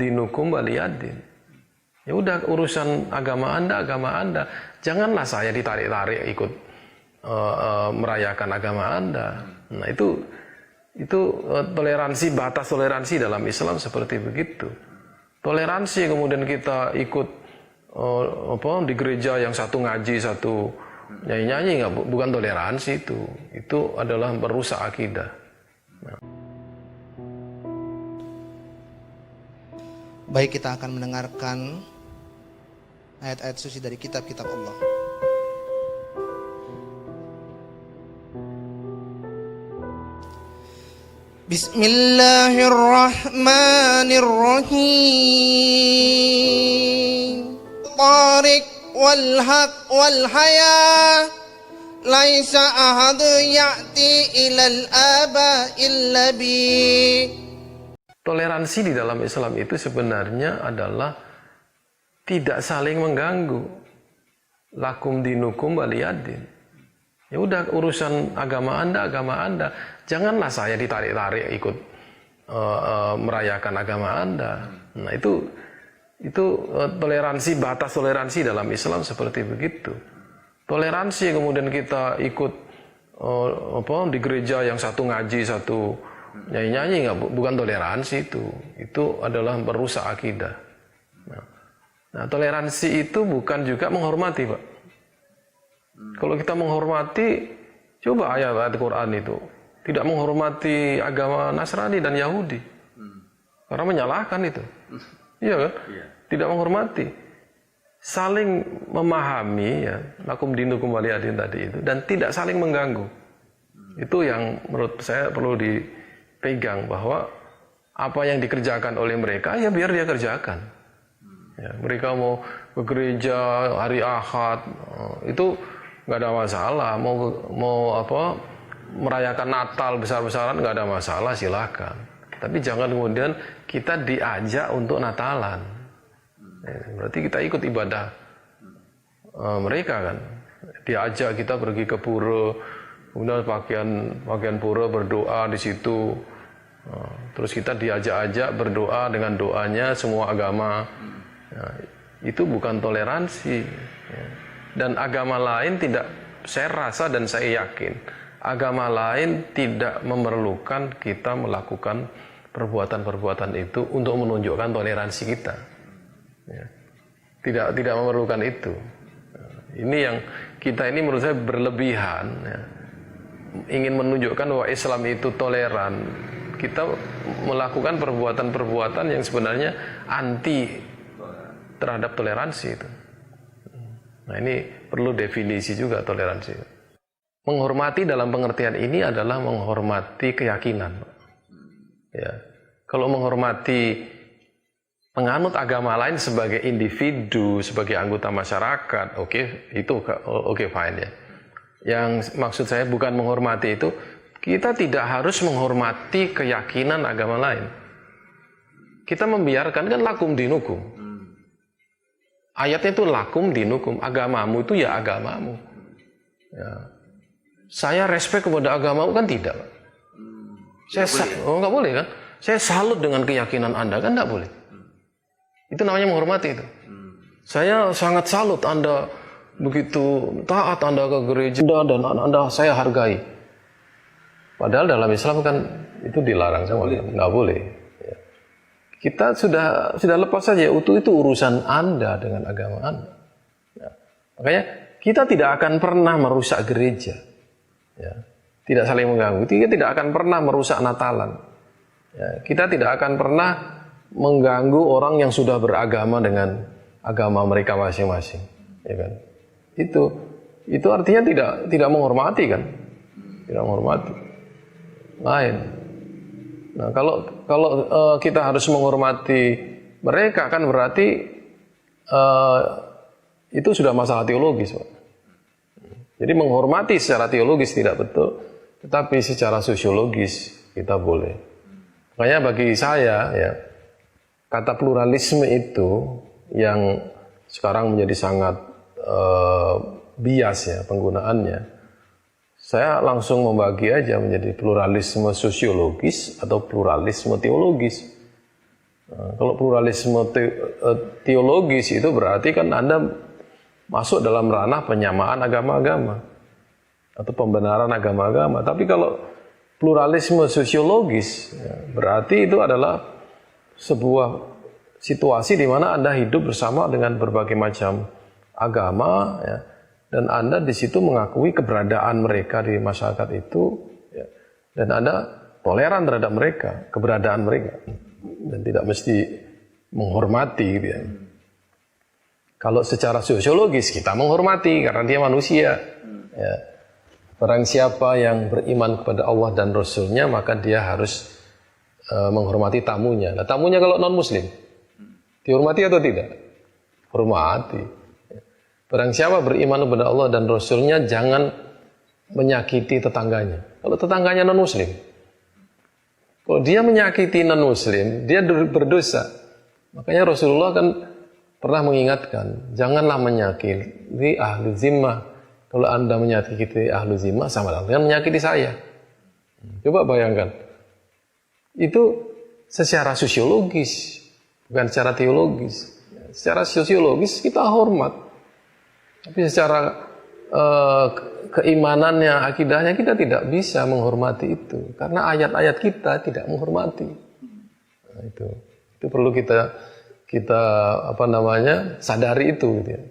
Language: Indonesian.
dinukum waliyadin. Ya udah, urusan agama Anda. Janganlah saya ditarik-tarik ikut merayakan agama Anda. Nah, itu toleransi, batas toleransi dalam Islam seperti begitu. Toleransi kemudian kita ikut di gereja yang satu ngaji, satu nyanyi-nyanyi, bukan toleransi itu. Itu adalah merusak akidah. Nah. Baik, kita akan mendengarkan ayat-ayat suci dari kitab-kitab Allah. Bismillahirrahmanirrahim. Tariq wal haq wal haya, laisa ahad ya'ti ilal aba illa bi. Toleransi di dalam Islam itu sebenarnya adalah tidak saling mengganggu. Lakum dinukum waliyadin. Ya udah, urusan agama Anda. Janganlah saya ditarik-tarik ikut merayakan agama Anda. Nah, itu toleransi, batas toleransi dalam Islam seperti begitu. Toleransi kemudian kita ikut di gereja yang satu ngaji, satu nyanyi-nyanyi, bukan toleransi itu. Itu adalah merusak akidah. Nah, toleransi itu bukan juga menghormati, Pak. Kalau kita menghormati, coba ayat-ayat Quran itu tidak menghormati agama Nasrani dan Yahudi, karena menyalahkan itu, iya kan? Tidak menghormati, saling memahami, ya, lakum dinukum waliyadin tadi itu, dan tidak saling mengganggu. Itu yang menurut saya perlu dipegang, bahwa apa yang dikerjakan oleh mereka, ya biar dia kerjakan. Ya, mereka mau ke gereja hari Ahad, itu nggak ada masalah. Mau merayakan Natal besar-besaran, nggak ada masalah, silakan. Tapi jangan kemudian kita diajak untuk Natalan. Ya, berarti kita ikut ibadah mereka kan. Diajak kita pergi ke pura, kemudian pakaian pura, berdoa di situ. Terus kita diajak-ajak berdoa dengan doanya semua agama. Ya, itu bukan toleransi. Ya. Dan agama lain tidak, saya rasa dan saya yakin, agama lain tidak memerlukan kita melakukan perbuatan-perbuatan itu untuk menunjukkan toleransi kita. Ya. Tidak memerlukan itu. Ini yang kita ini menurut saya berlebihan. Ya. Ingin menunjukkan bahwa Islam itu toleran. Kita melakukan perbuatan-perbuatan yang sebenarnya anti terhadap toleransi itu. Nah, ini perlu definisi juga toleransi. Menghormati dalam pengertian ini adalah menghormati keyakinan. Ya. Kalau menghormati penganut agama lain sebagai individu, sebagai anggota masyarakat, oke, fine ya. Yang maksud saya bukan menghormati itu, kita tidak harus menghormati keyakinan agama lain. Kita membiarkan, kan lakum dinukum. Ayatnya itu lakum dinukum, agamamu itu ya agamamu. Ya. Saya respect kepada agamamu kan tidak. Nggak boleh kan? Saya salut dengan keyakinan Anda kan nggak boleh. Itu namanya menghormati itu. Saya sangat salut Anda begitu taat Anda ke gereja dan Anda saya hargai. Padahal dalam Islam kan itu dilarang, nggak boleh. Kita sudah lepas saja, itu urusan Anda dengan agama Anda. Ya. Makanya kita tidak akan pernah merusak gereja. Ya. Tidak saling mengganggu. Kita tidak akan pernah merusak Natalan. Ya. Kita tidak akan pernah mengganggu orang yang sudah beragama dengan agama mereka masing-masing. Ya kan? Itu artinya tidak menghormati kan? Tidak menghormati. Lain. Nah, kalau kita harus menghormati mereka kan berarti itu sudah masalah teologis, Pak. Jadi menghormati secara teologis tidak betul, tetapi secara sosiologis kita boleh. Makanya bagi saya ya, kata pluralisme itu yang sekarang menjadi sangat bias ya penggunaannya. Saya langsung membagi aja menjadi pluralisme sosiologis atau pluralisme teologis. Kalau pluralisme teologis itu berarti kan Anda masuk dalam ranah penyamaan agama-agama atau pembenaran agama-agama. Tapi kalau pluralisme sosiologis, ya, berarti itu adalah sebuah situasi di mana Anda hidup bersama dengan berbagai macam agama, ya, dan Anda di situ mengakui keberadaan mereka di masyarakat itu, ya, dan Anda toleran terhadap mereka, keberadaan mereka, dan tidak mesti menghormati, gitu ya. Kalau secara sosiologis kita menghormati karena dia manusia. Ya. Barang siapa yang beriman kepada Allah dan Rasul-Nya maka dia harus menghormati tamunya. Nah, tamunya kalau non-Muslim, dihormati atau tidak? Hormati. Barang siapa beriman kepada Allah dan Rasul-Nya jangan menyakiti tetangganya. Kalau tetangganya non-Muslim, kalau dia menyakiti non-Muslim, dia berdosa. Makanya Rasulullah kan pernah mengingatkan, janganlah menyakiti ahlu zimmah. Kalau Anda menyakiti ahlu zimmah, sama dengan menyakiti saya. Coba bayangkan. Itu secara sosiologis, bukan secara teologis. Secara sosiologis kita hormat. Tapi secara keimanannya, akidahnya kita tidak bisa menghormati itu. Karena ayat-ayat kita tidak menghormati. Nah, itu perlu kita sadari itu, gitu ya.